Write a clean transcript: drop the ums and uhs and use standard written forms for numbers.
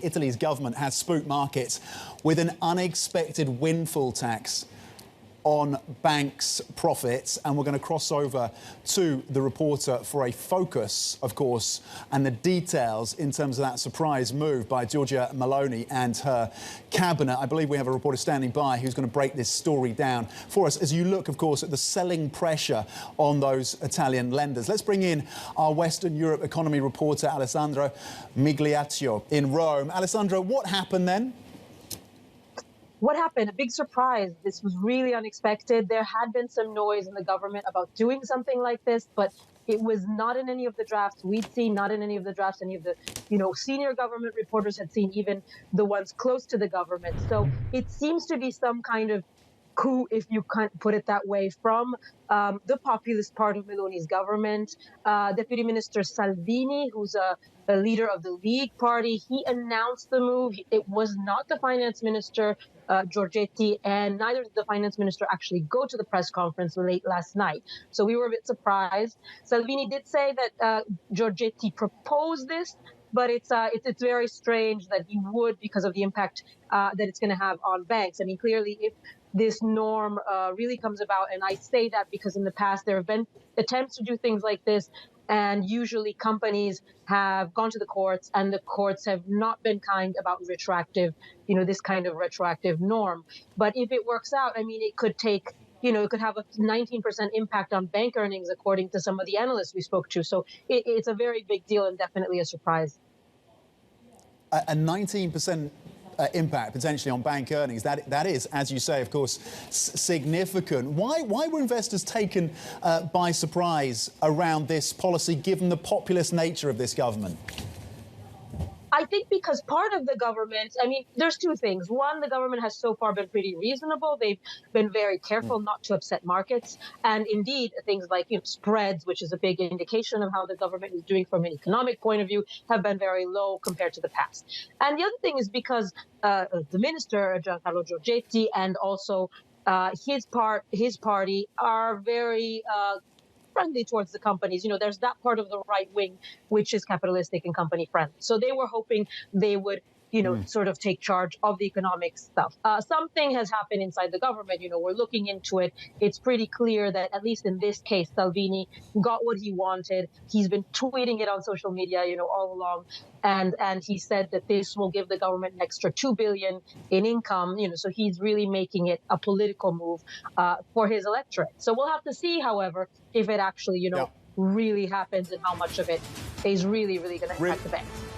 Italy's government has spooked markets with an unexpected windfall tax on banks' profits, and we're going to cross over to the reporter for a focus, of course, and the details in terms of that surprise move by Giorgia Meloni and her cabinet. I believe we have a reporter standing by who's going to break this story down for us as you look, of course, at the selling pressure on those Italian lenders. Let's bring in our Western Europe economy reporter, Alessandra Migliaccio in Rome. Alessandra, what happened then? What happened? A big surprise. This was really unexpected. There had been some noise in the government about doing something like this, but it was not in any of the drafts we'd seen, not in any of the drafts any of the, senior government reporters had seen, even the ones close to the government. So it seems to be some kind of coup, if you can't put it that way, from the populist part of Meloni's government. Deputy Minister Salvini, who's a leader of the League Party, he announced the move. It was not the finance minister, Giorgetti, and neither did the finance minister actually go to the press conference late last night. So we were a bit surprised. Salvini did say that Giorgetti proposed this, but it's very strange that he would, because of the impact that it's going to have on banks. I mean, clearly, if this norm really comes about, and I say that because in the past there have been attempts to do things like this, and usually companies have gone to the courts, and the courts have not been kind about retroactive, this kind of retroactive norm. But if it works out, I mean, it could take, it could have a 19% impact on bank earnings, according to some of the analysts we spoke to. So it's a very big deal and definitely a surprise. A 19% impact potentially on bank earnings. That is, as you say, of course, significant. Why were investors taken by surprise around this policy, given the populist nature of this government? I think because part of the government, I mean, there's two things. One, the government has so far been pretty reasonable. They've been very careful not to upset markets. And indeed, things like spreads, which is a big indication of how the government is doing from an economic point of view, have been very low compared to the past. And the other thing is because the minister, Giancarlo Giorgetti, and also his party are very friendly towards the companies. There's that part of the right wing which is capitalistic and company friendly. So they were hoping they would, sort of take charge of the economic stuff. Something has happened inside the government. We're looking into it. It's pretty clear that, at least in this case, Salvini got what he wanted. He's been tweeting it on social media, all along. And he said that this will give the government an extra $2 billion in income. So he's really making it a political move for his electorate. So we'll have to see, however, if it actually, really happens and how much of it is really, really going to impact the banks.